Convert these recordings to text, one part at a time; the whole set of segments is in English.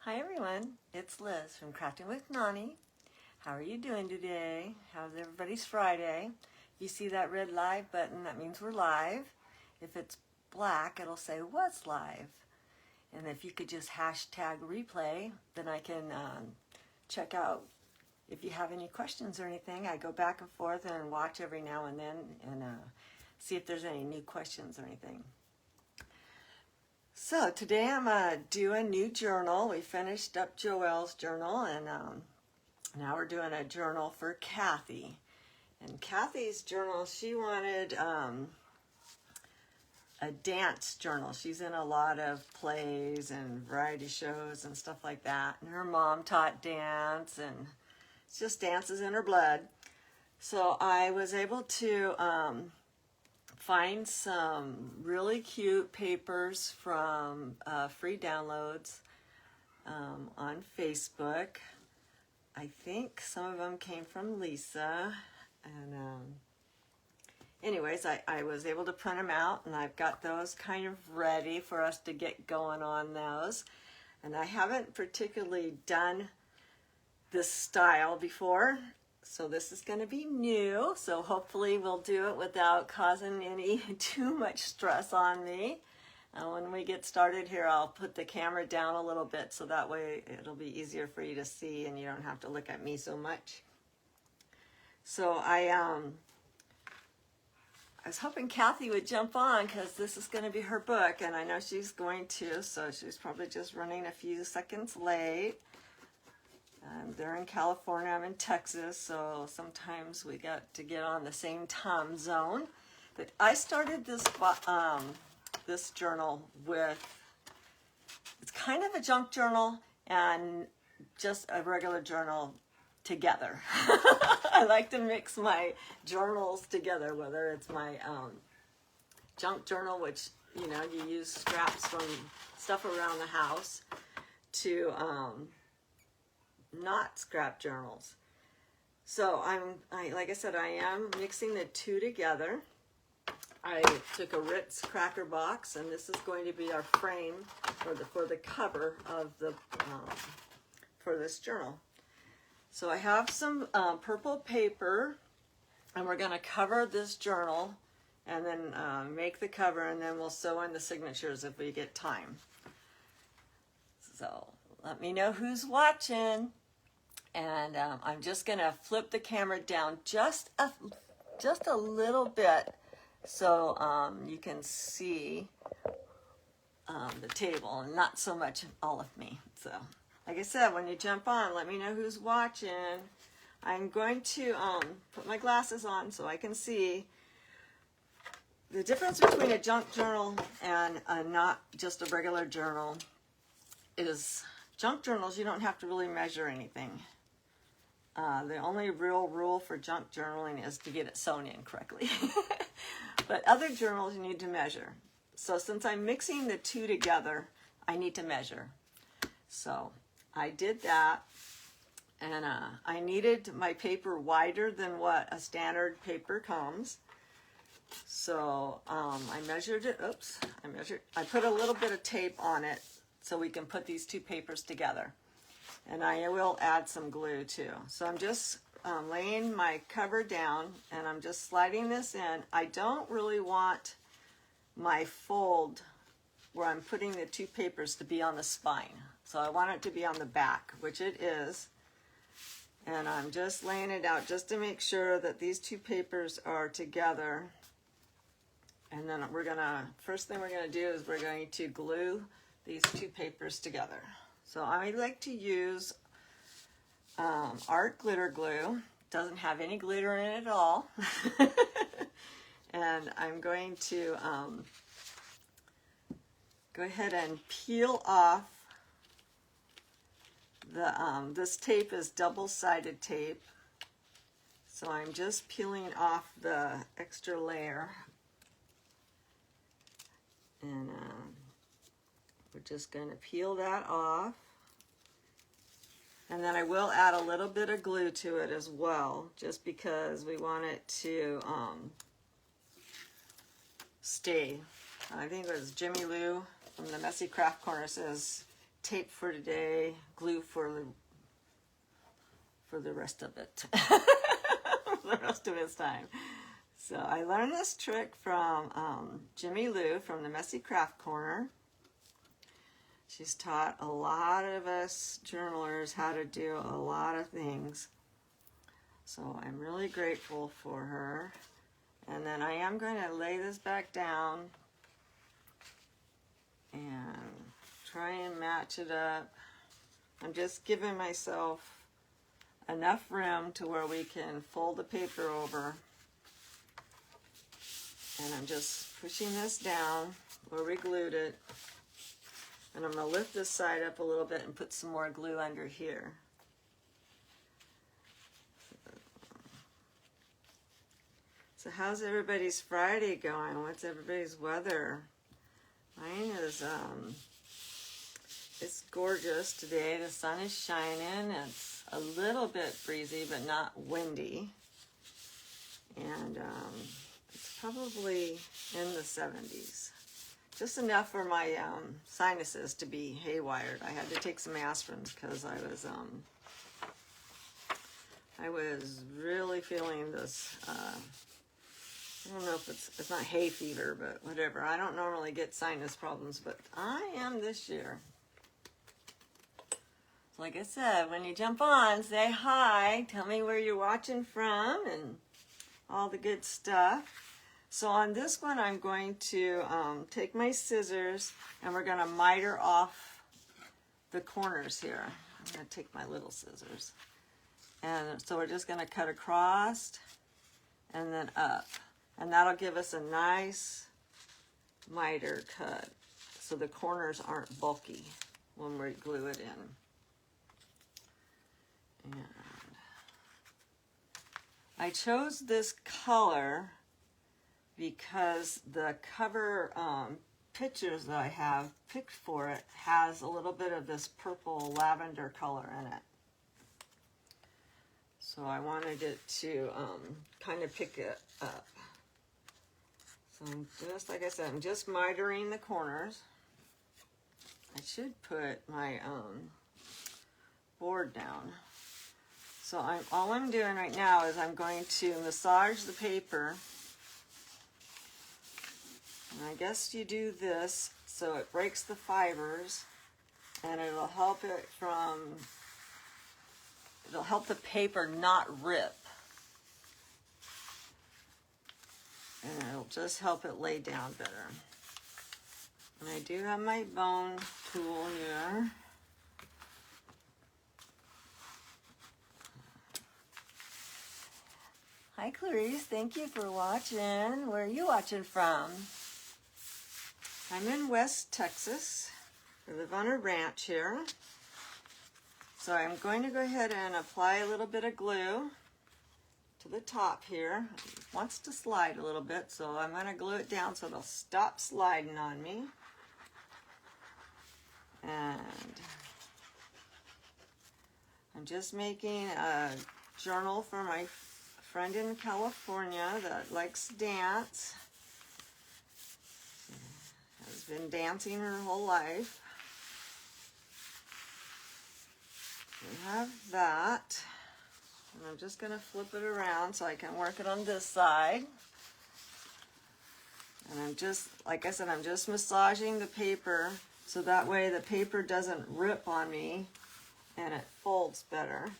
Hi everyone, it's Liz from Crafting with Nani. How are you doing today? How's everybody's Friday? If you see that red live button, that means we're live. If it's black, it'll say what's live. And if you could just hashtag replay, then I can check out if you have any questions or anything. I go back and forth and watch every now and then and see if there's any new questions or anything. So today I'm going to do a new journal. We finished up Joelle's journal, and now we're doing a journal for Kathy. And Kathy's journal, she wanted a dance journal. She's in a lot of plays and variety shows and stuff like that. And her mom taught dance, and it's just dances in her blood. So I was able to find some really cute papers from free downloads on Facebook. I think some of them came from Lisa. And anyways, I was able to print them out, and I've got those kind of ready for us to get going on those. And I haven't particularly done this style before, so this is going to be new, so hopefully we'll do it without causing any too much stress on me. When we get started here, I'll put the camera down a little bit so that way it'll be easier for you to see and you don't have to look at me so much. So I was hoping Kathy would jump on because this is going to be her book, and I know she's going to, so she's probably just running a few seconds late. They're in California, I'm in Texas, so sometimes we got to get on the same time zone. But I started this journal with, it's kind of a junk journal and just a regular journal together. I like to mix my journals together, whether it's my junk journal, which, you know, you use scraps from stuff around the house, to not scrap journals. So like I said, I am mixing the two together. I took a Ritz cracker box, and this is going to be our frame for the cover of the for this journal. So I have some purple paper, and we're going to cover this journal, and then make the cover, and then we'll sew in the signatures if we get time. So let me know who's watching. And I'm just going to flip the camera down just a little bit so you can see the table and not so much all of me. So, like I said, when you jump on, let me know who's watching. I'm going to put my glasses on so I can see. The difference between a junk journal and not just a regular journal is junk journals, you don't have to really measure anything. The only real rule for junk journaling is to get it sewn in correctly. But other journals you need to measure. So since I'm mixing the two together, I need to measure. So I did that, and I needed my paper wider than what a standard paper comes. So I measured it. I put a little bit of tape on it so we can put these two papers together. And I will add some glue too. So I'm just laying my cover down, and I'm just sliding this in. I don't really want my fold where I'm putting the two papers to be on the spine. So I want it to be on the back, which it is. And I'm just laying it out just to make sure that these two papers are together. And then first thing we're gonna do is we're going to glue these two papers together. So I like to use Art Glitter Glue. Doesn't have any glitter in it at all. And I'm going to go ahead and peel off this tape is double-sided tape. So I'm just peeling off the extra layer. And we're just going to peel that off. And then I will add a little bit of glue to it as well, just because we want it to stay. I think it was Jimmy Lou from the Messy Craft Corner says, tape for today, glue for the rest of it, for the rest of his time. So I learned this trick from Jimmy Lou from the Messy Craft Corner. She's taught a lot of us journalers how to do a lot of things. So I'm really grateful for her. And then I am going to lay this back down and try and match it up. I'm just giving myself enough room to where we can fold the paper over. And I'm just pushing this down where we glued it. And I'm going to lift this side up a little bit and put some more glue under here. So how's everybody's Friday going? What's everybody's weather? Mine is, it's gorgeous today. The sun is shining. It's a little bit breezy, but not windy. And it's probably in the 70s. Just enough for my sinuses to be haywired. I had to take some aspirins because I was really feeling this, I don't know if it's not hay fever, but whatever. I don't normally get sinus problems, but I am this year. So like I said, when you jump on, say hi, tell me where you're watching from, and all the good stuff. So on this one, I'm going to take my scissors, and we're going to miter off the corners here. I'm going to take my little scissors. And so we're just going to cut across and then up. And that'll give us a nice miter cut so the corners aren't bulky when we glue it in. And I chose this color because the cover pictures that I have picked for it has a little bit of this purple lavender color in it. So I wanted it to kind of pick it up. So I'm just, like I said, I'm just mitering the corners. I should put my board down. So all I'm doing right now is I'm going to massage the paper. And I guess you do this so it breaks the fibers, and it'll help the paper not rip. And it'll just help it lay down better. And I do have my bone tool here. Hi Clarice, thank you for watching. Where are you watching from? I'm in West Texas. I live on a ranch here. So I'm going to go ahead and apply a little bit of glue to the top here. It wants to slide a little bit, so I'm going to glue it down so it'll stop sliding on me. And I'm just making a journal for my friend in California that likes to dance. Has been dancing her whole life. We have that. And I'm just going to flip it around so I can work it on this side. And I'm just, like I said, I'm just massaging the paper so that way the paper doesn't rip on me and it folds better.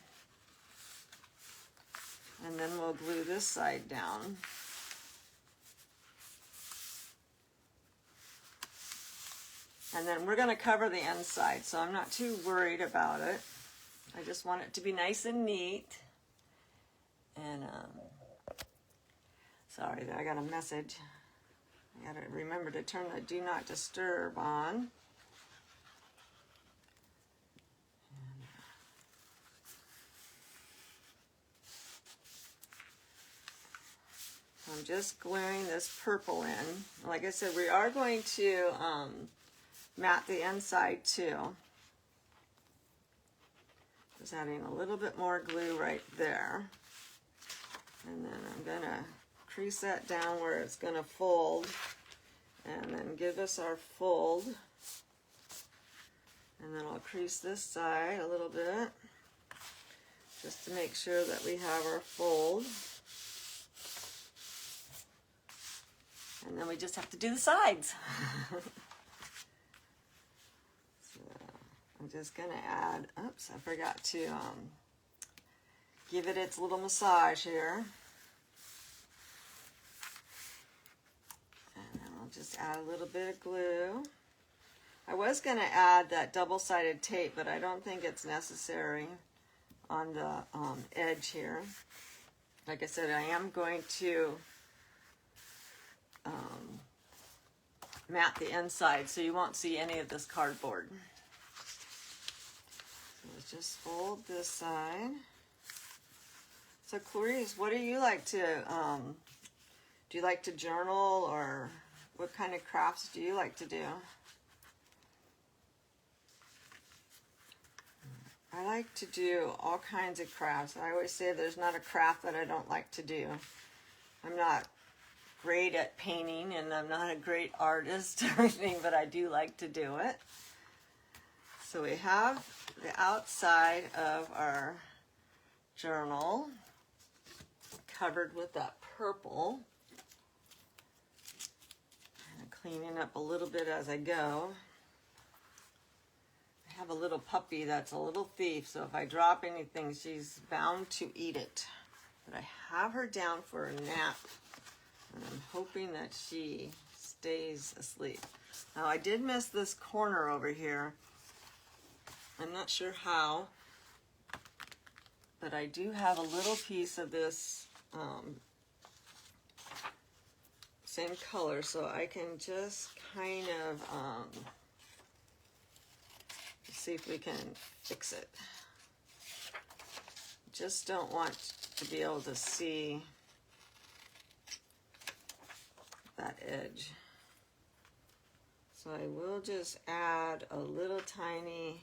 And then we'll glue this side down. And then we're going to cover the inside, so I'm not too worried about it. I just want it to be nice and neat. And, sorry, I got a message. I got to remember to turn the Do Not Disturb on. I'm just gluing this purple in. Like I said, we are going to mat the inside too. Just adding a little bit more glue right there. And then I'm going to crease that down where it's going to fold. And then give us our fold. And then I'll crease this side a little bit, just to make sure that we have our fold. And then we just have to do the sides. So I'm just gonna add, oops, I forgot to give it its little massage here. And then I'll just add a little bit of glue. I was gonna add that double-sided tape, but I don't think it's necessary on the edge here. Like I said, I am going to mat the inside, so you won't see any of this cardboard. So let's just fold this side. So Clarice, what do you like to, do you like to journal, or what kind of crafts do you like to do? I like to do all kinds of crafts. I always say there's not a craft that I don't like to do. I'm not great at painting, and I'm not a great artist or anything, but I do like to do it. So we have the outside of our journal covered with that purple. And cleaning up a little bit as I go. I have a little puppy that's a little thief, so if I drop anything, she's bound to eat it. But I have her down for a nap, and I'm hoping that she stays asleep. Now, I did miss this corner over here. I'm not sure how, but I do have a little piece of this same color, so I can just kind of see if we can fix it. Just don't want to be able to see that edge. So I will just add a little tiny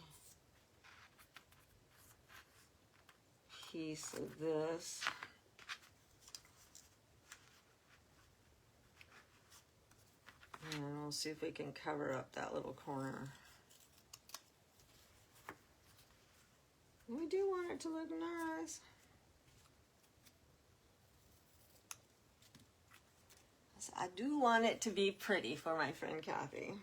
piece of this. And we'll see if we can cover up that little corner. We do want it to look nice. I do want it to be pretty for my friend Kathy.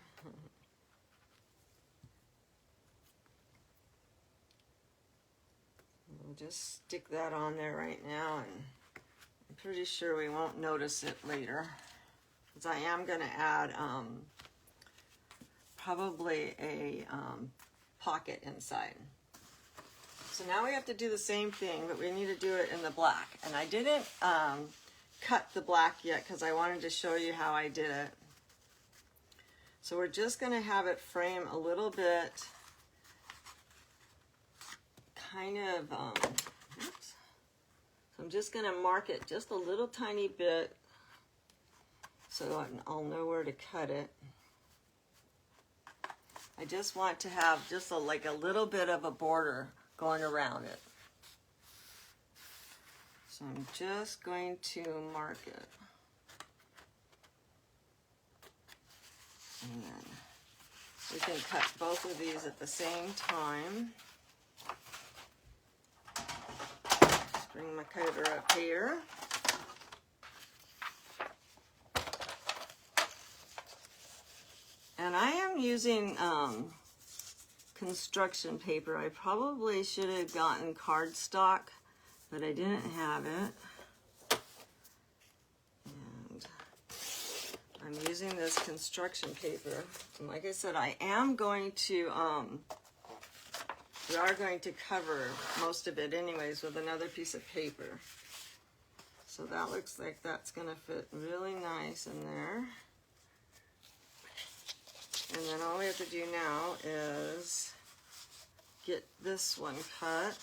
We'll just stick that on there right now, and I'm pretty sure we won't notice it later. Because I am going to add probably a pocket inside. So now we have to do the same thing, but we need to do it in the black. And I didn't cut the black yet because I wanted to show you how I did it. So we're just going to have it frame a little bit, kind of, oops. So I'm just going to mark it just a little tiny bit so I'll know where to cut it. I just want to have just like a little bit of a border going around it. So I'm just going to mark it. And then we can cut both of these at the same time. Just bring my cutter up here. And I am using construction paper. I probably should have gotten cardstock, but I didn't have it. And I'm using this construction paper. And like I said, I am going to, we are going to cover most of it anyways with another piece of paper. So that looks like that's going to fit really nice in there. And then all we have to do now is get this one cut.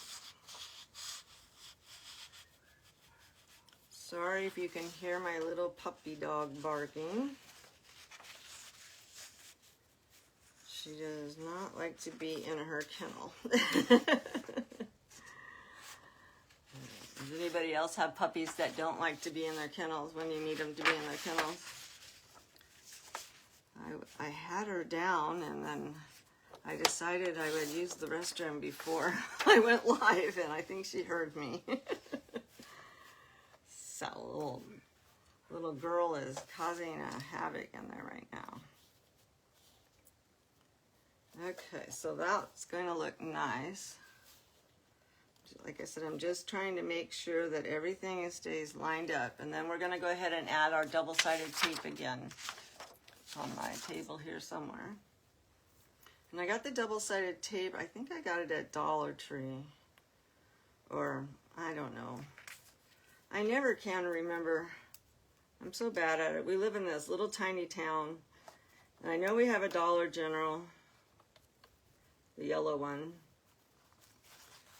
Sorry if you can hear my little puppy dog barking. She does not like to be in her kennel. Does anybody else have puppies that don't like to be in their kennels when you need them to be in their kennels? I had her down, and then I decided I would use the restroom before I went live, and I think she heard me. So little girl is causing a havoc in there right now. Okay, so that's going to look nice. Like I said, I'm just trying to make sure that everything stays lined up. And then we're going to go ahead and add our double-sided tape again. It's on my table here somewhere. And I got the double-sided tape. I think I got it at Dollar Tree. Or, I don't know. I never can remember. I'm so bad at it. We live in this little tiny town. And I know we have a Dollar General. The yellow one.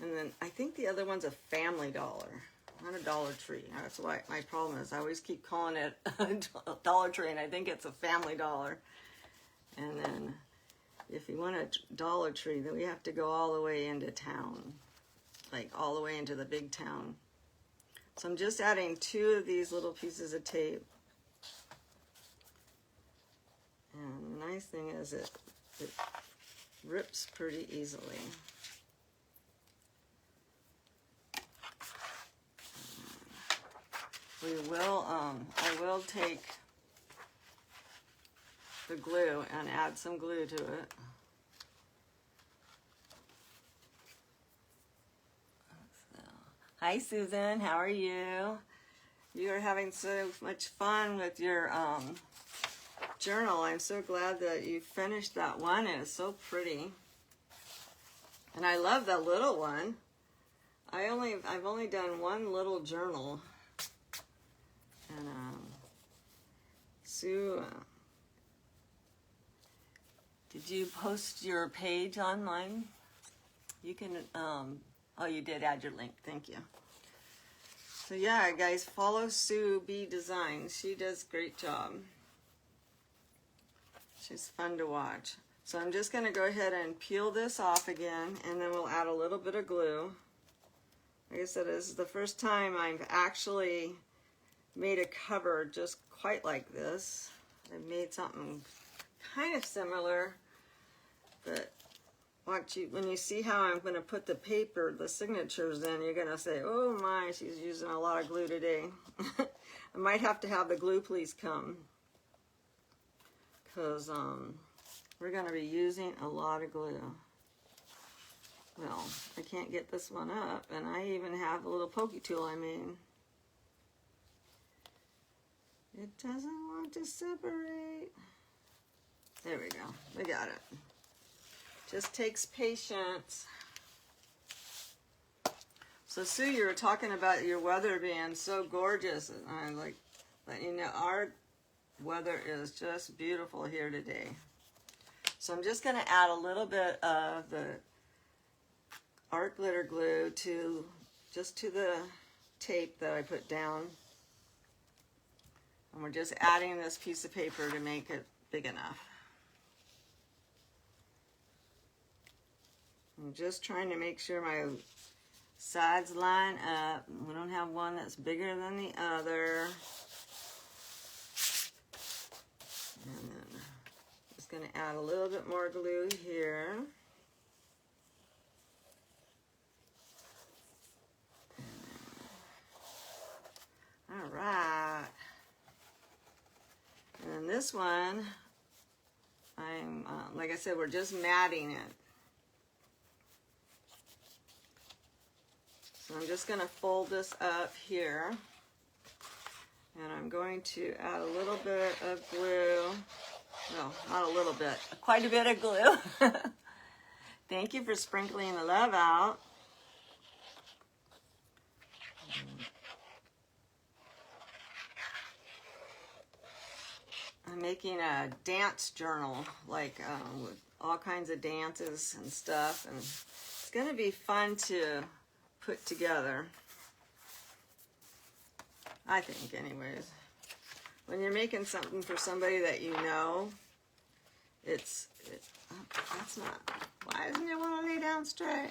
And then I think the other one's a Family Dollar, not a Dollar Tree. That's why my problem is I always keep calling it a Dollar Tree, and I think it's a Family Dollar. And then if you want a Dollar Tree, then we have to go all the way into town, like all the way into the big town. So I'm just adding 2 of these little pieces of tape. And the nice thing is it rips pretty easily. I will take the glue and add some glue to it. Hi Susan, how are you? You are having so much fun with your journal. I'm so glad that you finished that one. It is so pretty. And I love the little one. I've only done one little journal. And Sue, did you post your page online? You can, oh, you did add your link. Thank you. So yeah, guys, follow Sue B Designs. She does a great job. She's fun to watch. So I'm just going to go ahead and peel this off again, and then we'll add a little bit of glue. Like I said, this is the first time I've actually made a cover just quite like this. I've made something kind of similar, but when you see how I'm going to put the paper, the signatures in, you're going to say, oh my, she's using a lot of glue today. I might have to have the glue police come, because we're going to be using a lot of glue. Well, I can't get this one up, and I even have a little pokey tool I made. It doesn't want to separate. There we go. We got it. Just takes patience. So Sue, you were talking about your weather being so gorgeous. And I like letting you know our weather is just beautiful here today. So I'm just going to add a little bit of the art glitter glue to the tape that I put down. And we're just adding this piece of paper to make it big enough. I'm just trying to make sure my sides line up. We don't have one that's bigger than the other. And then just going to add a little bit more glue here. All right. And then this one, I'm, like I said, we're just matting it. So I'm just going to fold this up here. And I'm going to add a little bit of glue. No, not a little bit. Quite a bit of glue. Thank you for sprinkling the love out. I'm making a dance journal, like with all kinds of dances and stuff, and it's going to be fun to put together, I think, anyways. When you're making something for somebody that you know, that's not, why doesn't it want to lay down straight?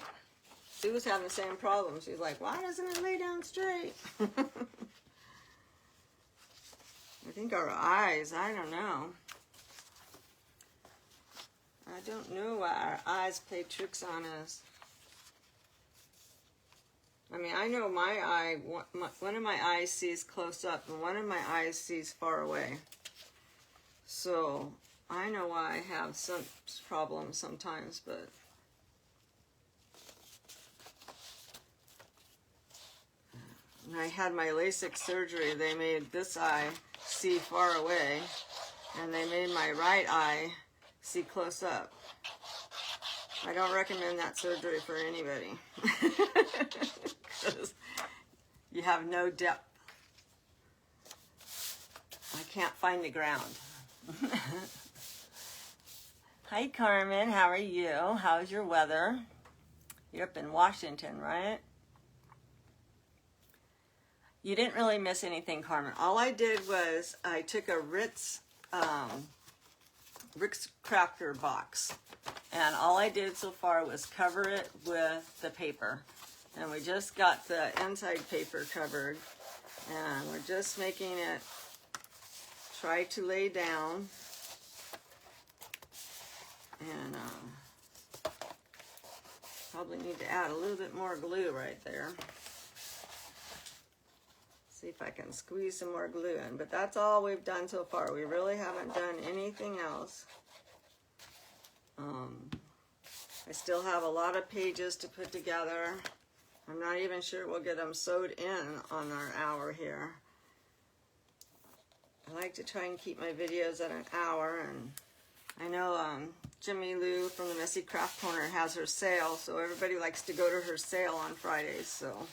Sue was having the same problem. She's like, why doesn't it lay down straight? I think our eyes, I don't know. I don't know why our eyes play tricks on us. I mean, I know my eye, one of my eyes sees close up and one of my eyes sees far away. So I know why I have some problems sometimes, but when I had my LASIK surgery, they made this eye see far away, and they made my right eye see close up. I don't recommend that surgery for anybody. Because you have no depth. I can't find the ground. Hi Carmen, how are you? How's your weather? You're up in Washington, right? You didn't really miss anything, Carmen. All I did was I took a Ritz cracker box, and all I did so far was cover it with the paper. And we just got the inside paper covered, and we're just making it try to lay down. And probably need to add a little bit more glue right there. See if I can squeeze some more glue in, but that's all we've done so far. We really haven't done anything else. I still have a lot of pages to put together. I'm not even sure we'll get them sewed in on our hour here. I like to try and keep my videos at an hour, and I know Jimmy Lou from the Messy Craft Corner has her sale, so everybody likes to go to her sale on Fridays, so.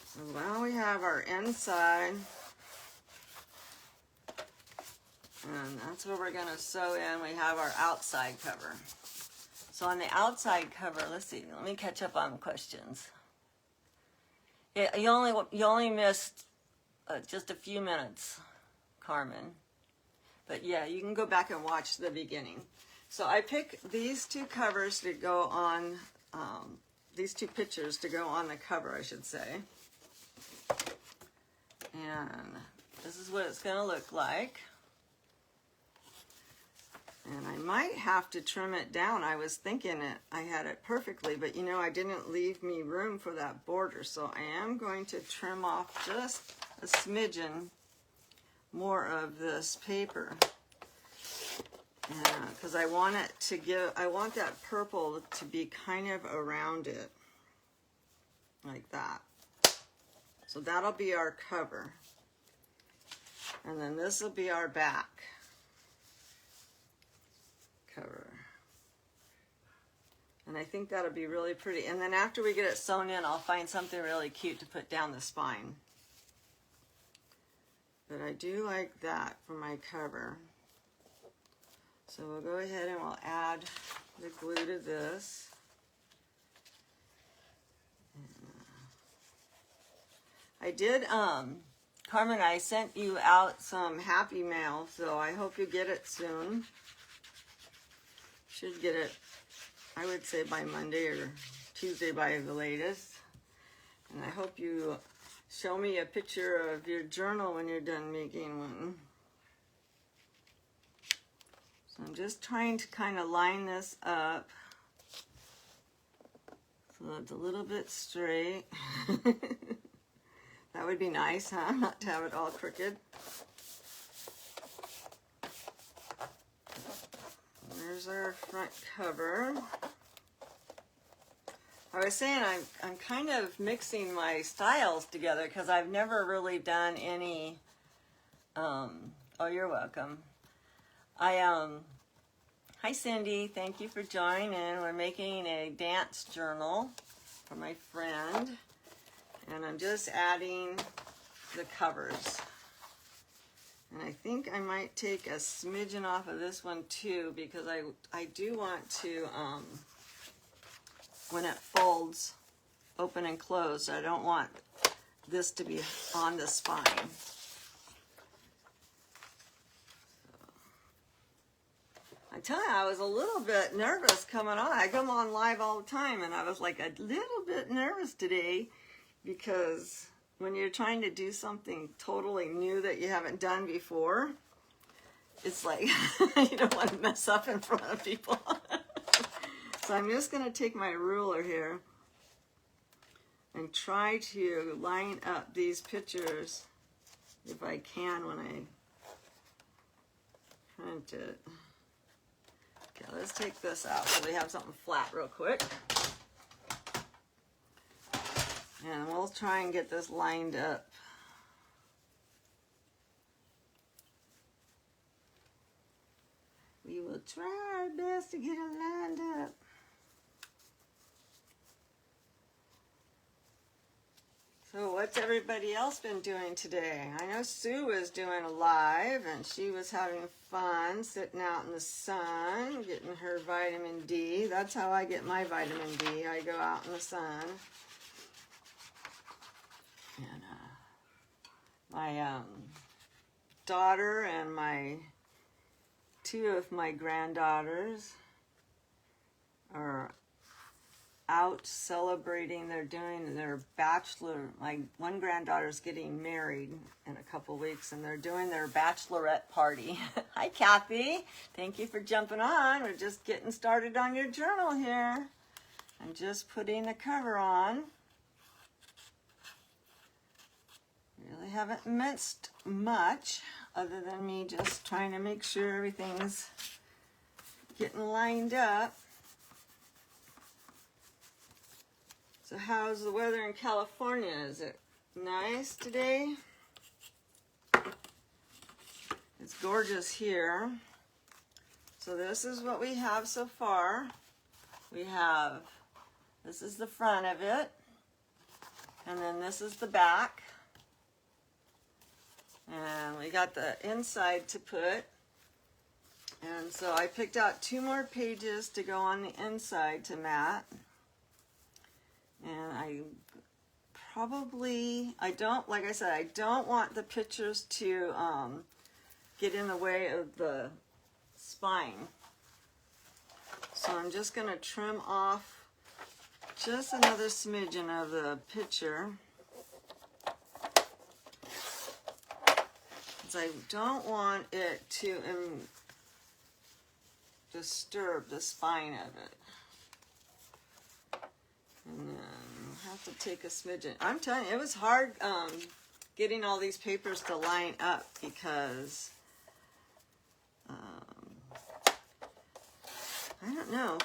So now we have our inside, and that's where we're going to sew in. We have our outside cover. So on the outside cover, let's see, let me catch up on questions. You only missed just a few minutes, Carmen. But yeah, you can go back and watch the beginning. So I picked these two covers to go on, these two pictures to go on the cover, I should say. And this is what it's going to look like. And I might have to trim it down. I was thinking I had it perfectly, but you know, I didn't leave me room for that border. So I am going to trim off just a smidgen more of this paper. Because I want it to I want that purple to be kind of around it. Like that. So that'll be our cover. And then this will be our back cover. And I think that'll be really pretty. And then after we get it sewn in, I'll find something really cute to put down the spine. But I do like that for my cover. So we'll go ahead and we'll add the glue to this. I did, Carmen, I sent you out some Happy Mail, so I hope you get it soon. Should get it, I would say by Monday or Tuesday by the latest. And I hope you show me a picture of your journal when you're done making one. So I'm just trying to kind of line this up so it's a little bit straight. That would be nice, huh? Not to have it all crooked. There's our front cover. I was saying I'm kind of mixing my styles together because I've never really done any, oh, you're welcome. Hi Cindy, thank you for joining. We're making a dance journal for my friend. And I'm just adding the covers. And I think I might take a smidgen off of this one too, because I do want to, when it folds open and closed, I don't want this to be on the spine. I tell you, I was a little bit nervous coming on. I come on live all the time, and I was like a little bit nervous today, because when you're trying to do something totally new that you haven't done before, it's like you don't want to mess up in front of people. So I'm just going to take my ruler here and try to line up these pictures if I can when I print it. Okay, let's take this out so we have something flat real quick. And we'll try and get this lined up. We will try our best to get it lined up. So what's everybody else been doing today? I know Sue was doing a live and she was having fun sitting out in the sun, getting her vitamin D. That's how I get my vitamin D. I go out in the sun. And my daughter and two of my granddaughters are out celebrating. They're doing their bachelor, my one granddaughter's getting married in a couple weeks and they're doing their bachelorette party. Hi Kathy, thank you for jumping on. We're just getting started on your journal here. I'm just putting the cover on. Really haven't minced much other than me just trying to make sure everything's getting lined up. So how's the weather in California? Is it nice today? It's gorgeous here. So this is what we have so far. This is the front of it. And then this is the back. And we got the inside to put. And so I picked out 2 more pages to go on the inside to mat. And like I said, I don't want the pictures to get in the way of the spine. So I'm just going to trim off just another smidgen of the picture. Because I don't want it to disturb the spine of it. And then I'll have to take a smidgen. I'm telling you, it was hard getting all these papers to line up because, I don't know.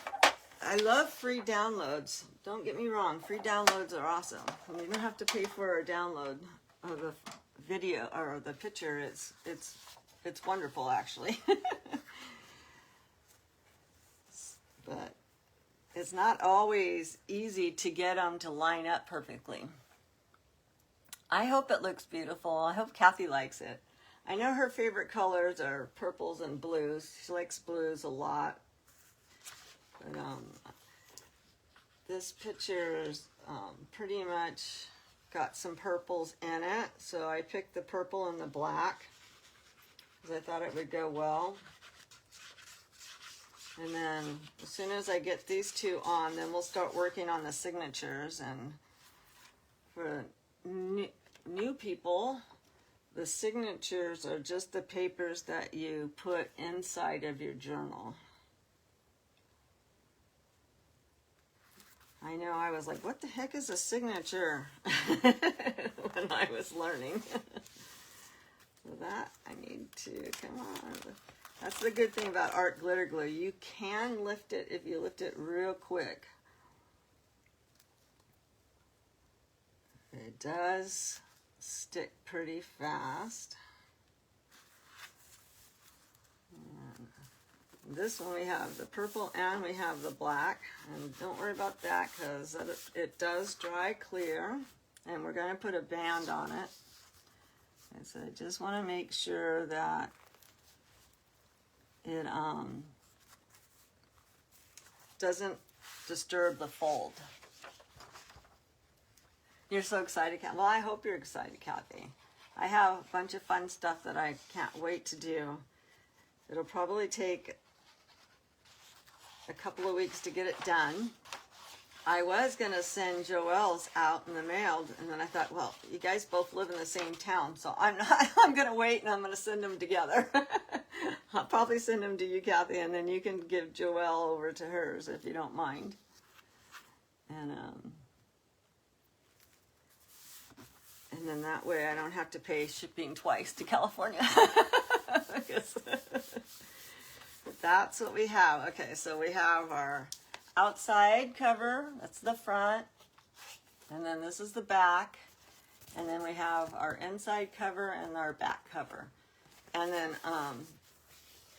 I love free downloads. Don't get me wrong, free downloads are awesome. When you don't have to pay for a download of the video or the picture, it's wonderful actually. But it's not always easy to get them to line up perfectly. I hope it looks beautiful. I hope Kathy likes it. I know her favorite colors are purples and blues. She likes blues a lot. But this picture's pretty much got some purples in it. So I picked the purple and the black because I thought it would go well. And then as soon as I get these 2 on, then we'll start working on the signatures. And for new people, the signatures are just the papers that you put inside of your journal. I know I was like, what the heck is a signature? When I was learning. So that I need to, come on. That's the good thing about art glitter glue. You can lift it if you lift it real quick. It does stick pretty fast. And this one we have the purple and we have the black. And don't worry about that because it does dry clear. And we're going to put a band on it. And so I just want to make sure that it doesn't disturb the fold. You're so excited, Kathy. Well, I hope you're excited, Kathy. I have a bunch of fun stuff that I can't wait to do. It'll probably take a couple of weeks to get it done. I was going to send Joelle's out in the mail, and then I thought, well, you guys both live in the same town, so I'm going to wait and I'm going to send them together. I'll probably send them to you, Kathy, and then you can give Joelle over to hers if you don't mind. And then that way I don't have to pay shipping twice to California. But that's what we have. Okay, so we have our outside cover. That's the front. And then this is the back. And then we have our inside cover and our back cover. And then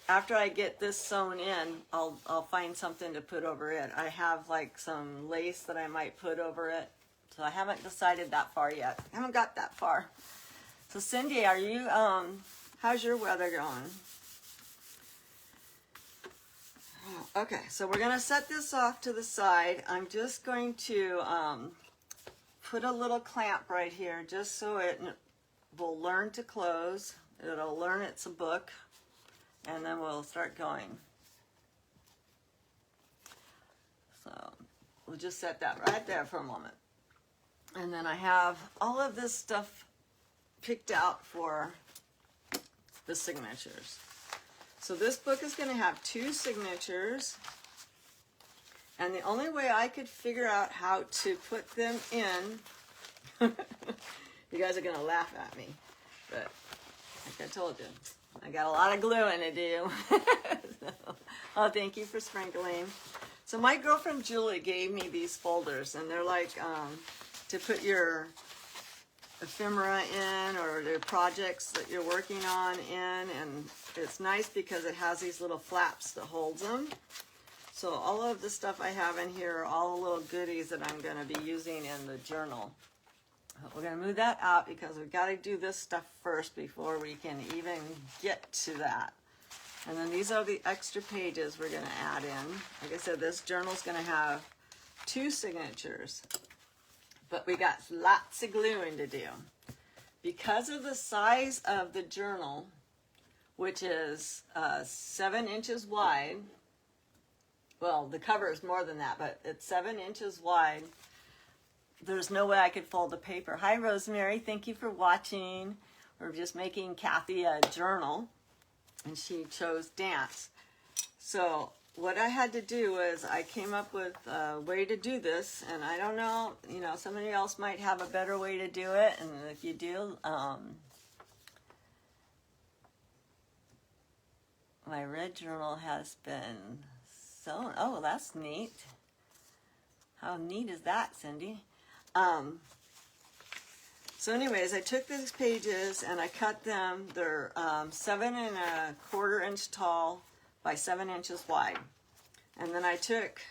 after I get this sewn in, I'll find something to put over it. I have like some lace that I might put over it. So I haven't decided that far yet. I haven't got that far. So Cindy, are you, how's your weather going? Okay, so we're gonna set this off to the side. I'm just going to put a little clamp right here just so it will learn to close. It'll learn it's a book, and then we'll start going. So we'll just set that right there for a moment. And then I have all of this stuff picked out for the signatures. So this book is going to have 2 signatures. And the only way I could figure out how to put them in, you guys are going to laugh at me, but like I told you, I got a lot of gluing to do. Oh, thank you for sprinkling. So my girlfriend Julie gave me these folders, and they're like to put your ephemera in or the projects that you're working on in, and it's nice because it has these little flaps that hold them. So all of the stuff I have in here are all the little goodies that I'm going to be using in the journal. But we're going to move that out because we've got to do this stuff first before we can even get to that. And then these are the extra pages we're going to add in. Like I said, this journal's going to have 2 signatures. But we got lots of gluing to do. Because of the size of the journal, which is 7 inches wide, well, the cover is more than that, but it's 7 inches wide, there's no way I could fold the paper. Hi, Rosemary. Thank you for watching. We're just making Kathy a journal, and she chose dance. So what I had to do was I came up with a way to do this, and I don't know, you know, somebody else might have a better way to do it, and if you do, my red journal has been sewn. Oh, that's neat. How neat is that, Cindy? So anyways, I took these pages and I cut them. They're 7 1/4 inch tall by 7 inches wide. And then I took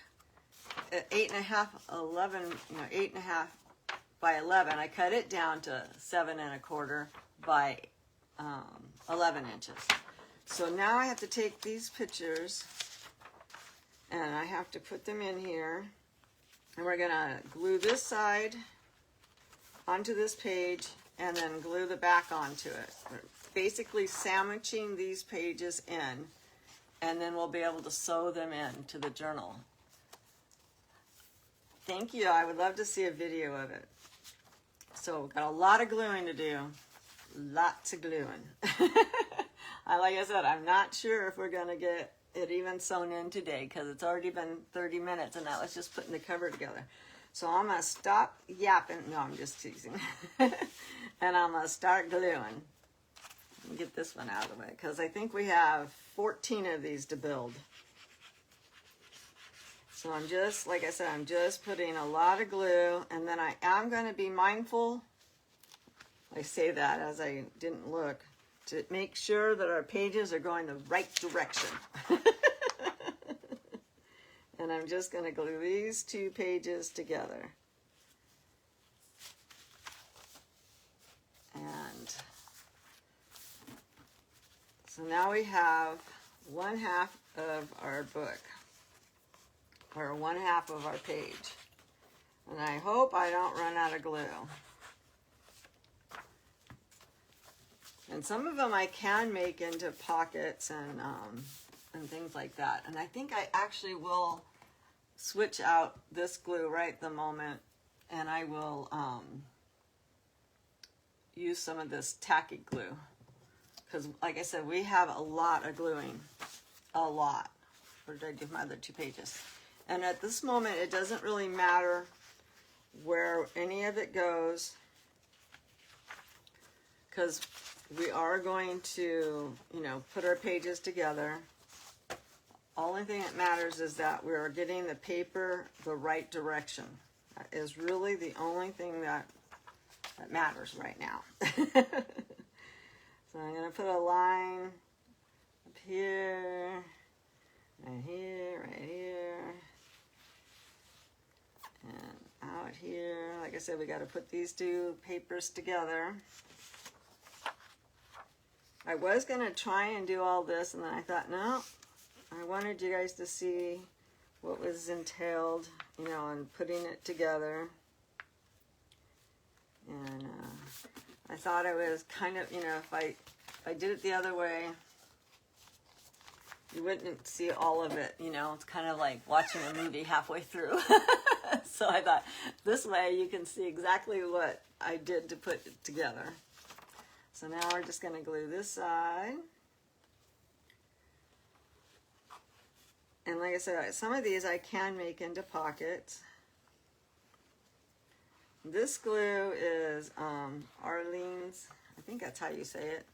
8 1/2, 11, 8 1/2 by 11. I cut it down to 7 1/4 by 11 inches. So now I have to take these pictures and I have to put them in here. And we're gonna glue this side onto this page and then glue the back onto it. We're basically sandwiching these pages in, and then we'll be able to sew them in to the journal. Thank you. I would love to see a video of it. So we've got a lot of gluing to do. Lots of gluing. Like I said, I'm not sure if we're gonna get it even sewn in today because it's already been 30 minutes and that was just putting the cover together. So I'm going to stop yapping. No, I'm just teasing. And I'm going to start gluing. Get this one out of the way because I think we have 14 of these to build. So I'm just, like I said, I'm just putting a lot of glue, and then I am going to be mindful. I say that as I didn't look, to make sure that our pages are going the right direction. And I'm just going to glue these 2 pages together. And so now we have 1/2 of our book, or 1/2 of our page. And I hope I don't run out of glue. And some of them I can make into pockets and things like that. And I think I actually will switch out this glue right the moment, and I will use some of this tacky glue because like I said, we have a lot of gluing, a lot. Or did I do my other 2 pages? And at this moment, it doesn't really matter where any of it goes, because we are going to, you know, put our pages together. Only thing that matters is that we are getting the paper the right direction. That is really the only thing that matters right now. So I'm going to put a line up here, right here, right here, and out here. Like I said, we got to put these 2 papers together. I was going to try and do all this, and then I thought, no, I wanted you guys to see what was entailed, you know, in putting it together. And I thought it was kind of, you know, if I did it the other way, you wouldn't see all of it, you know. It's kind of like watching a movie halfway through. So I thought, this way you can see exactly what I did to put it together. So now we're just going to glue this side. And like I said, some of these I can make into pockets. This glue is Arlene's, I think that's how you say it,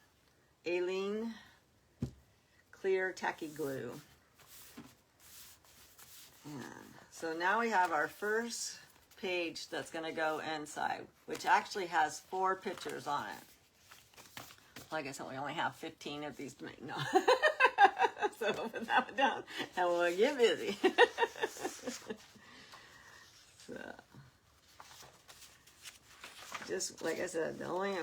Alene Clear Tacky Glue. And so now we have our first page that's going to go inside, which actually has 4 pictures on it. Like I said, we only have 15 of these to make. No. So we'll put that one down and we'll get busy. So, just like I said, the only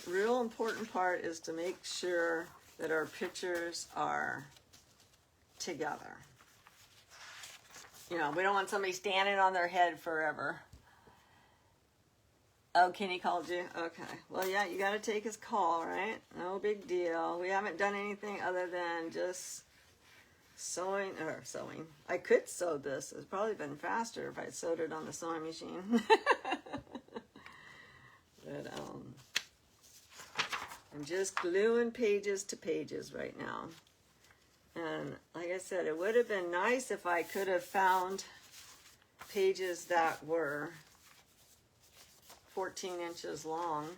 real important part is to make sure that our pictures are together. You know, we don't want somebody standing on their head forever. Oh, Kenny called you? Okay. Well, yeah, you got to take his call, right? No big deal. We haven't done anything other than just sewing. I could sew this. It's probably been faster if I sewed it on the sewing machine. But I'm just gluing pages to pages right now. And like I said, it would have been nice if I could have found pages that were 14 inches long,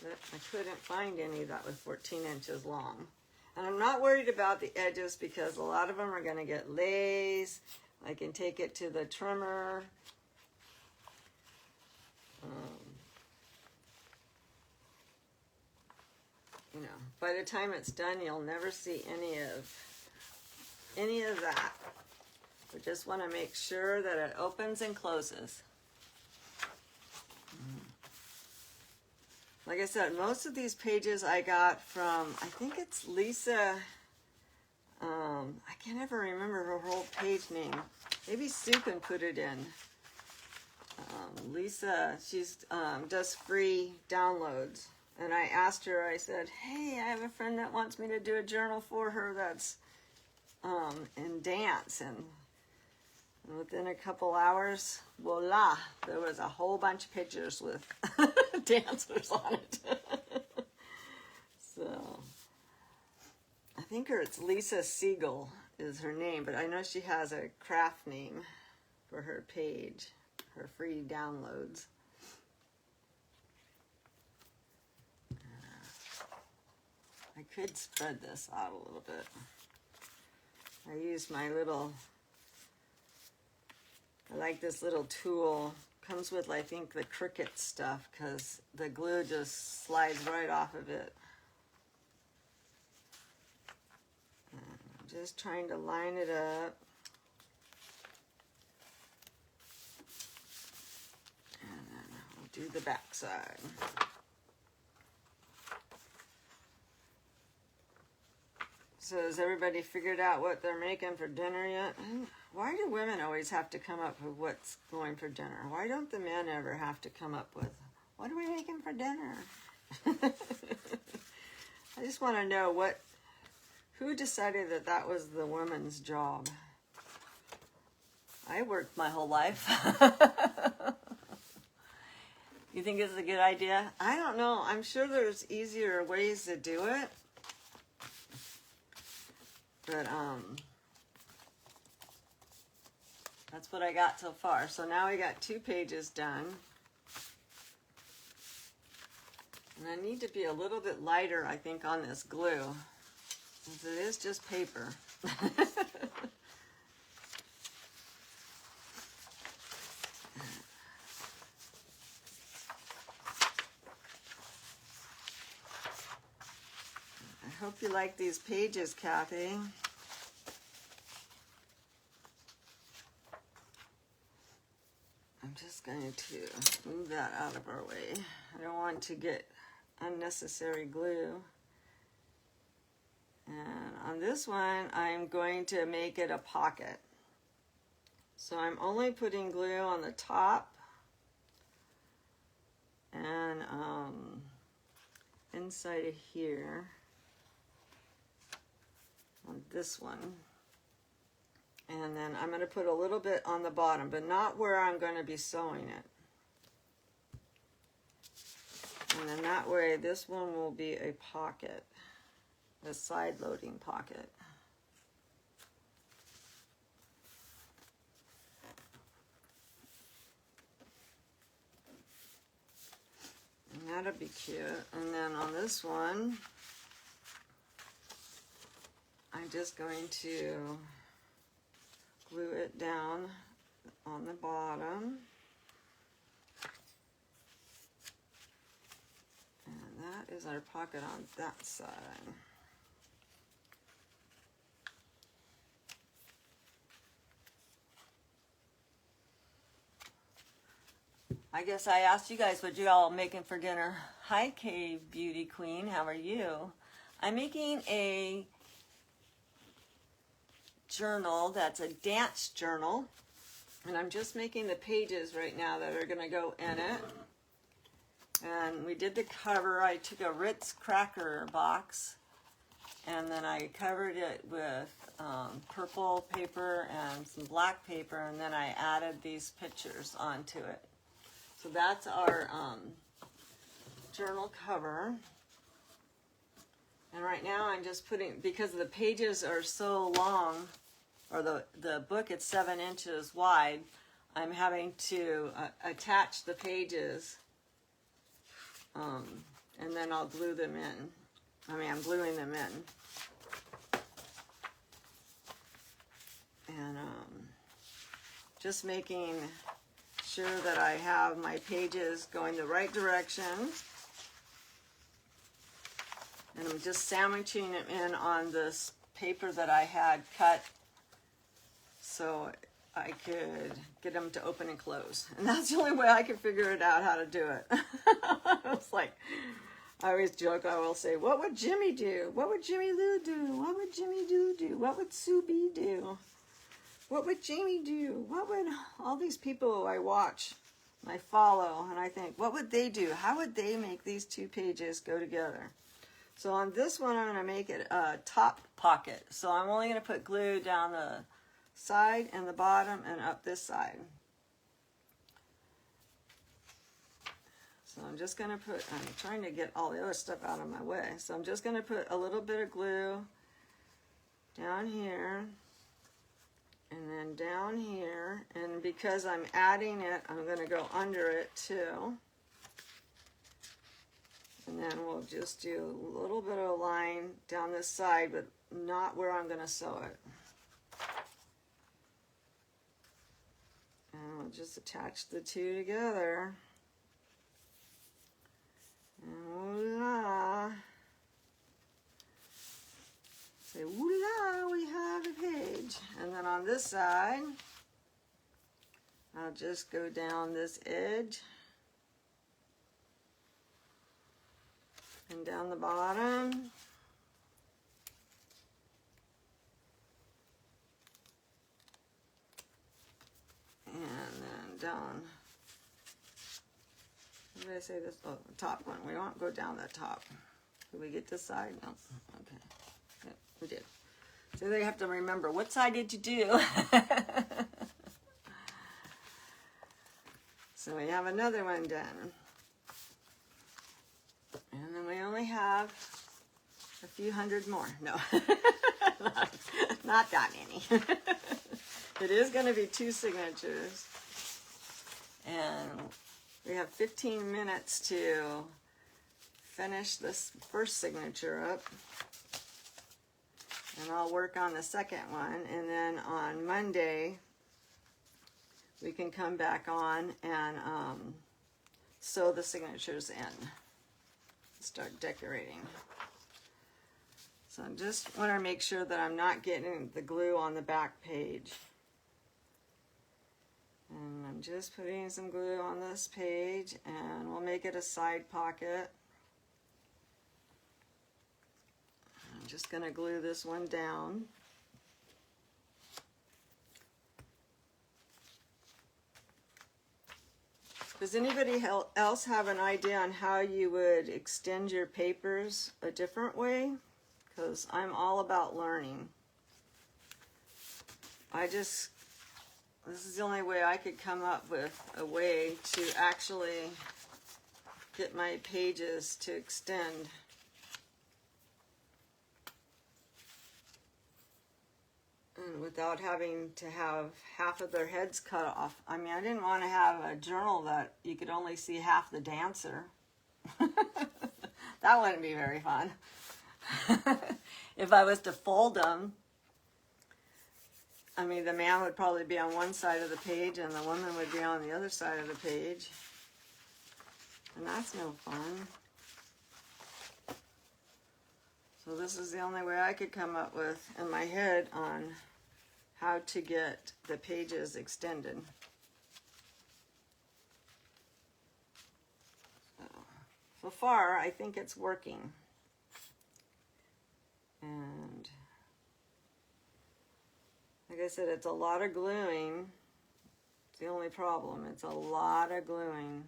but I couldn't find any that was 14 inches long. And I'm not worried about the edges because a lot of them are going to get lays. I can take it to the trimmer. You know, by the time it's done, you'll never see any of that. We just want to make sure that it opens and closes. Like I said, most of these pages I got from, I think it's Lisa, I can't ever remember her whole page name. Maybe Sue can put it in. Lisa, she's does free downloads. And I asked her, I said, hey, I have a friend that wants me to do a journal for her that's in dance. And within a couple hours, voila, there was a whole bunch of pictures with dancers on it. So, I think it's Lisa Siegel is her name, but I know she has a craft name for her page, her free downloads. I could spread this out a little bit. I used my little, I like this little tool. Comes with, I think, the Cricut stuff because the glue just slides right off of it. And I'm just trying to line it up. And then I'll do the back side. So has everybody figured out what they're making for dinner yet? Why do women always have to come up with what's going for dinner? Why don't the men ever have to come up with, what are we making for dinner? I just want to know who decided that that was the woman's job? I worked my whole life. You think it's a good idea? I don't know. I'm sure there's easier ways to do it. But that's what I got so far. So now we got 2 pages done. And I need to be a little bit lighter, I think, on this glue, since it is just paper. I hope you like these pages, Kathy. I'm just going to move that out of our way. I don't want to get unnecessary glue. And on this one, I'm going to make it a pocket. So I'm only putting glue on the top and inside of here on this one. And then I'm going to put a little bit on the bottom, but not where I'm going to be sewing it. And then that way, this one will be a pocket, a side loading pocket. And that'll be cute. And then on this one, I'm just going to glue it down on the bottom. And that is our pocket on that side. I guess I asked you guys what you all making for dinner. Hi, Cave Beauty Queen. How are you? I'm making a journal that's a dance journal, and I'm just making the pages right now that are going to go in it. And we did the cover. I took a Ritz cracker box and then I covered it with purple paper and some black paper, and then I added these pictures onto it. So that's our journal cover. And right now I'm just putting, because the pages are so long, or the book is 7 inches wide, I'm having to attach the pages, and then I'll glue them in. I'm gluing them in. And just making sure that I have my pages going the right direction. And I'm just sandwiching them in on this paper that I had cut so I could get them to open and close. And that's the only way I could figure it out how to do it. It's like, I always joke, I will say, what would Jimmy do? What would Jimmy Lou do? What would Jimmy Lou do? What would Sue B do? What would Jamie do? What would all these people I watch, I follow, and I think, what would they do? How would they make these 2 pages go together? So on this one, I'm going to make it a top pocket. So I'm only going to put glue down the side and the bottom and up this side. So I'm just going to put, I'm trying to get all the other stuff out of my way. So I'm just going to put a little bit of glue down here. And then down here, and because I'm adding it, I'm going to go under it too. And then we'll just do a little bit of a line down this side, but not where I'm going to sew it. And we'll just attach the 2 together. And voila! Say, voila, we have a page. And then on this side, I'll just go down this edge and down the bottom. And then down, what did I say this? Oh, the top one. We don't go down that top. Did we get this side? No. Okay. Yeah, we did. So they have to remember, what side did you do? So we have another one done. And then we only have a few hundred more. No. Not that many. It is going to be 2 signatures. And we have 15 minutes to finish this first signature up. And I'll work on the second one. And then on Monday, we can come back on and sew the signatures in. Start decorating. So I just want to make sure that I'm not getting the glue on the back page. And I'm just putting some glue on this page, and we'll make it a side pocket. I'm just going to glue this one down. Does anybody else have an idea on how you would extend your papers a different way? Because I'm all about learning. This is the only way I could come up with a way to actually get my pages to extend. And without having to have half of their heads cut off. I mean, I didn't want to have a journal that you could only see half the dancer. That wouldn't be very fun. If I was to fold them, I mean, the man would probably be on one side of the page and the woman would be on the other side of the page. And that's no fun. So this is the only way I could come up with in my head on how to get the pages extended. So far, I think it's working. And like I said, it's a lot of gluing. It's the only problem. It's a lot of gluing.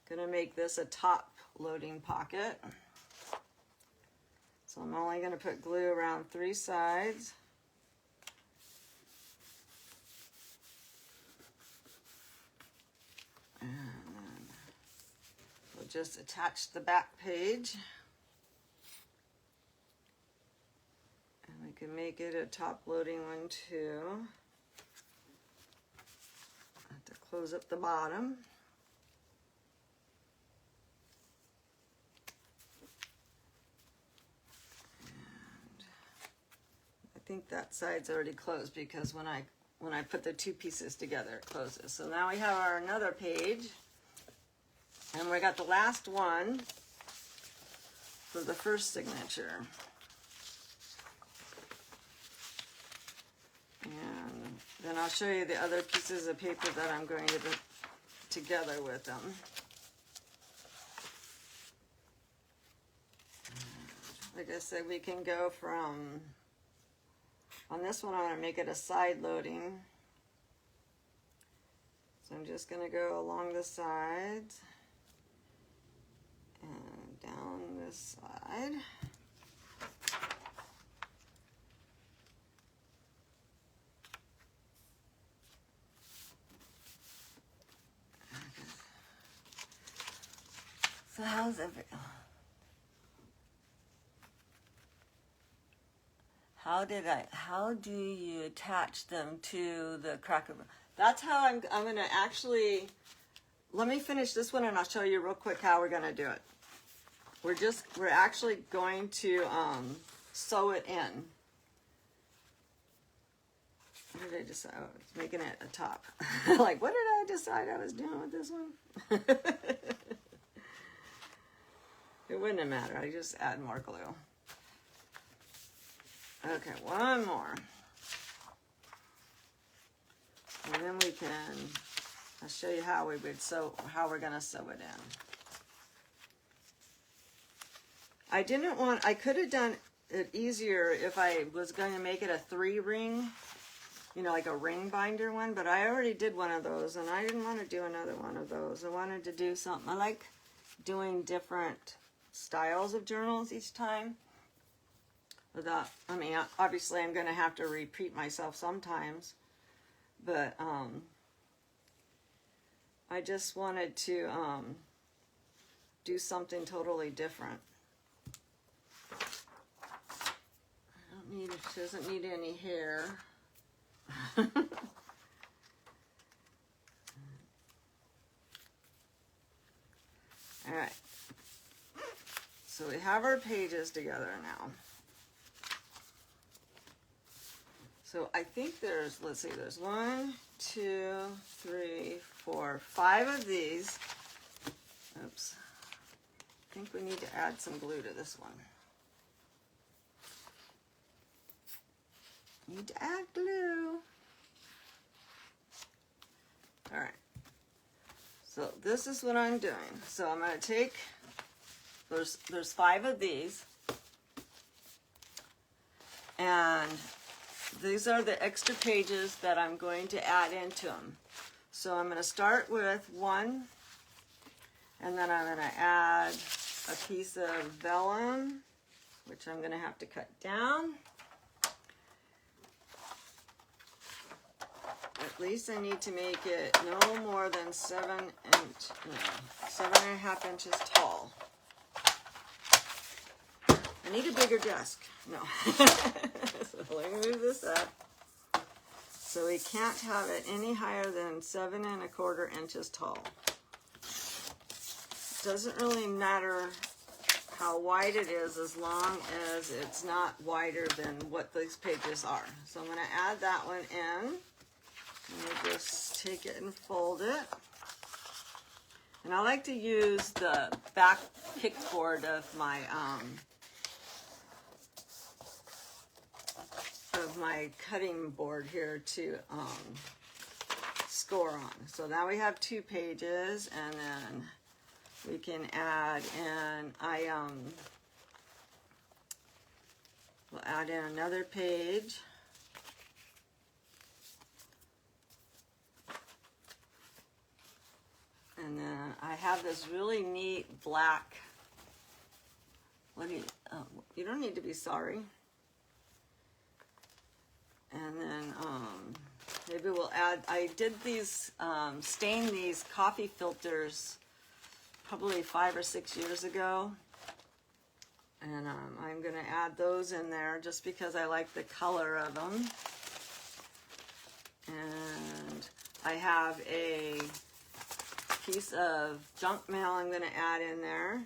Gonna make this a top loading pocket. So I'm only gonna put glue around 3 sides. And then we'll just attach the back page. We can make it a top loading one too. I have to close up the bottom. And I think that side's already closed because when I put the 2 pieces together, it closes. So now we have our another page, and we got the last one for the first signature. And then I'll show you the other pieces of paper that I'm going to put together with them. Like I said, we can go from, on this one I'm going to make it a side loading. So I'm just going to go along the sides and down this side. So how do you attach them to the cracker? That's how I'm gonna actually, let me finish this one and I'll show you real quick how we're gonna do it. We're actually going to sew it in. What did I decide? I was making it a top. Like, what did I decide I was doing with this one? It wouldn't have mattered. I just add more glue. Okay, one more. And then we can, I'll show you how we're going to sew it in. I could have done it easier if I was going to make it a 3-ring, you know, like a ring binder one, but I already did one of those and I didn't want to do another one of those. I wanted to do something. I like doing different styles of journals each time. Without, I mean, obviously I'm going to have to repeat myself sometimes, but I just wanted to do something totally different. she doesn't need any hair. All right. So we have our pages together now. So I think there's, let's see, there's 1, 2, 3, 4, 5 of these. Oops. I think we need to add some glue to this one. Need to add glue. All right. So this is what I'm doing. So I'm going to take, there's 5 of these. And these are the extra pages that I'm going to add into them. So I'm going to start with 1, and then I'm going to add a piece of vellum, which I'm going to have to cut down. At least I need to make it no more than 7.5 inches tall. I need a bigger desk. No. So let me move this up. So we can't have it any higher than 7.25 inches tall. Doesn't really matter how wide it is as long as it's not wider than what these pages are. So I'm going to add that one in. And we'll just take it and fold it. And I like to use the back kickboard of my cutting board here to score on. So now we have 2 pages, and then we can add in, we'll add in another page. And then I have this really neat black, you don't need to be sorry. And then maybe we'll add, I did these, stain these coffee filters probably 5 or 6 years ago. And I'm going to add those in there just because I like the color of them. And I have a piece of junk mail I'm going to add in there.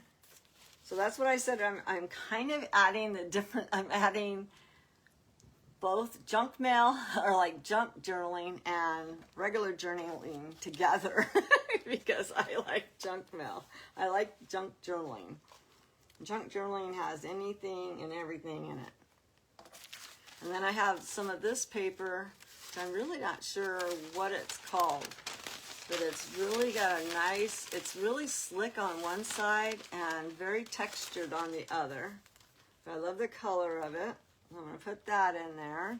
So that's what I said. I'm kind of adding I'm adding both junk mail, or like junk journaling, and regular journaling together because I like junk mail. I like junk journaling. Junk journaling has anything and everything in it. And then I have some of this paper, which I'm really not sure what it's called, but it's really got a nice, it's really slick on one side and very textured on the other. I love the color of it. I'm going to put that in there.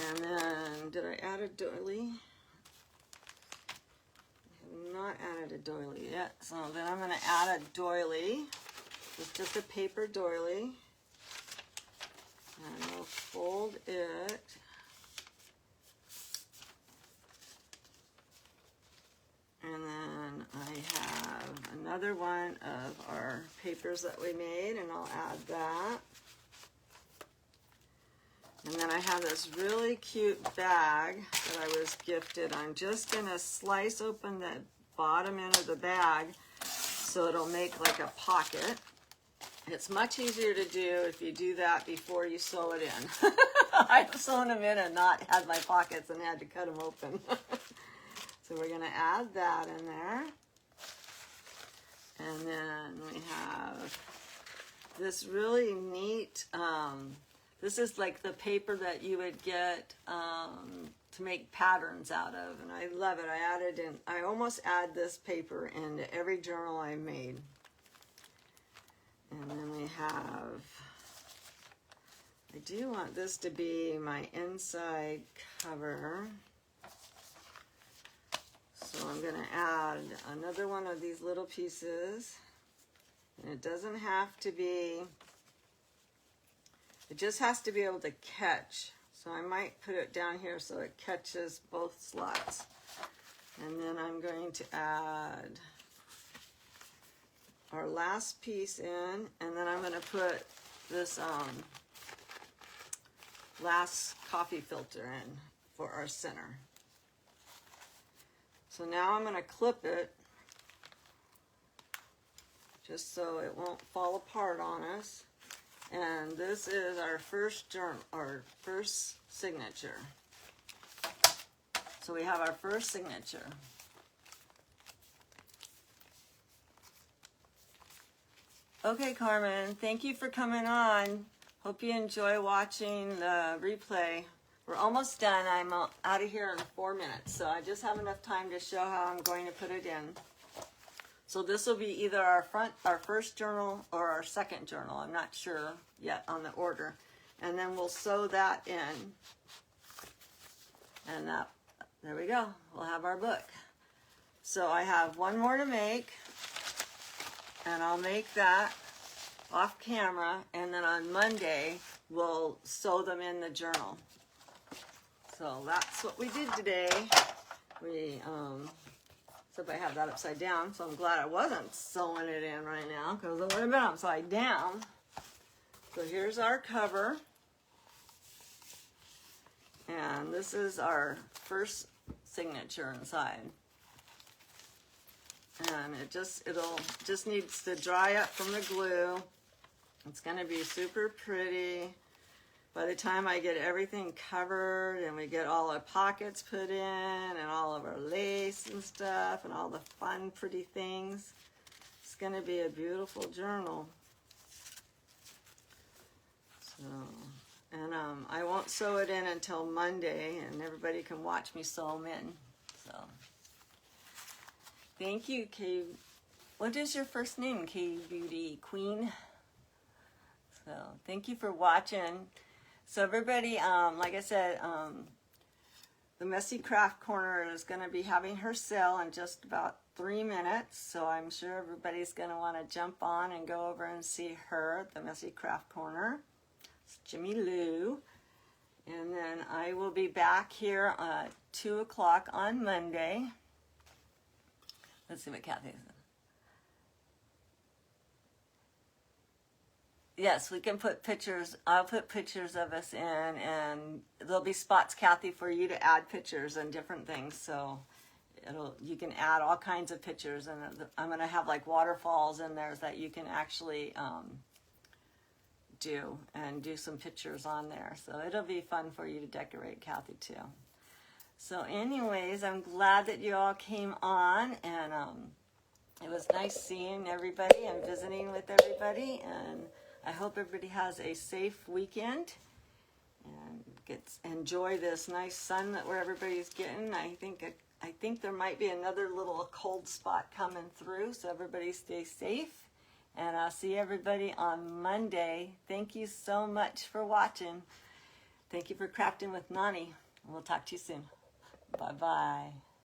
And then, did I add a doily? I have not added a doily yet. So then I'm going to add a doily. It's just a paper doily. And we'll fold it. And then I have another one of our papers that we made, and I'll add that. And then I have this really cute bag that I was gifted. I'm just going to slice open the bottom end of the bag so it'll make like a pocket. It's much easier to do if you do that before you sew it in. I've sewn them in and not had my pockets and had to cut them open. So we're going to add that in there. And then we have this really neat, this is like the paper that you would get to make patterns out of. And I love it. I almost add this paper into every journal I made. And then we have, I do want this to be my inside cover. So I'm going to add another one of these little pieces. And it doesn't have to be, it just has to be able to catch. So I might put it down here so it catches both slots. And then I'm going to add our last piece in, and then I'm going to put this last coffee filter in for our center. So now I'm going to clip it just so it won't fall apart on us. And this is our first journal, our first signature. So we have our first signature. Okay, Carmen, thank you for coming on. Hope you enjoy watching the replay. We're almost done. I'm out of here in 4 minutes, so I just have enough time to show how I'm going to put it in. So this will be either our first journal or our second journal. I'm not sure yet on the order. And then we'll sew that in. And there we go. We'll have our book. So I have one more to make. And I'll make that off camera. And then on Monday, we'll sew them in the journal. So that's what we did today. Except I have that upside down, so I'm glad I wasn't sewing it in right now, because it would have been upside down. So here's our cover. And this is our first signature inside. And it'll just needs to dry up from the glue. It's going to be super pretty. By the time I get everything covered and we get all our pockets put in and all of our lace and stuff and all the fun, pretty things, it's going to be a beautiful journal. So, and I won't sew it in until Monday, and everybody can watch me sew them in. So, thank you, K. What is your first name, K Beauty Queen? So, thank you for watching. So everybody, like I said, the Messy Craft Corner is going to be having her sale in just about 3 minutes. So I'm sure everybody's going to want to jump on and go over and see her, the Messy Craft Corner. It's Jimmy Lou. And then I will be back here at 2 o'clock on Monday. Let's see what Kathy said. Yes, we can put pictures. I'll put pictures of us in, and there'll be spots, Kathy, for you to add pictures and different things. So you can add all kinds of pictures, and I'm going to have like waterfalls in there that you can actually do some pictures on there. So it'll be fun for you to decorate, Kathy, too. So anyways, I'm glad that you all came on, and it was nice seeing everybody and visiting with everybody, and I hope everybody has a safe weekend and enjoy this nice sun that everybody's getting. I think there might be another little cold spot coming through, so everybody stay safe. And I'll see everybody on Monday. Thank you so much for watching. Thank you for crafting with Nani. We'll talk to you soon. Bye-bye.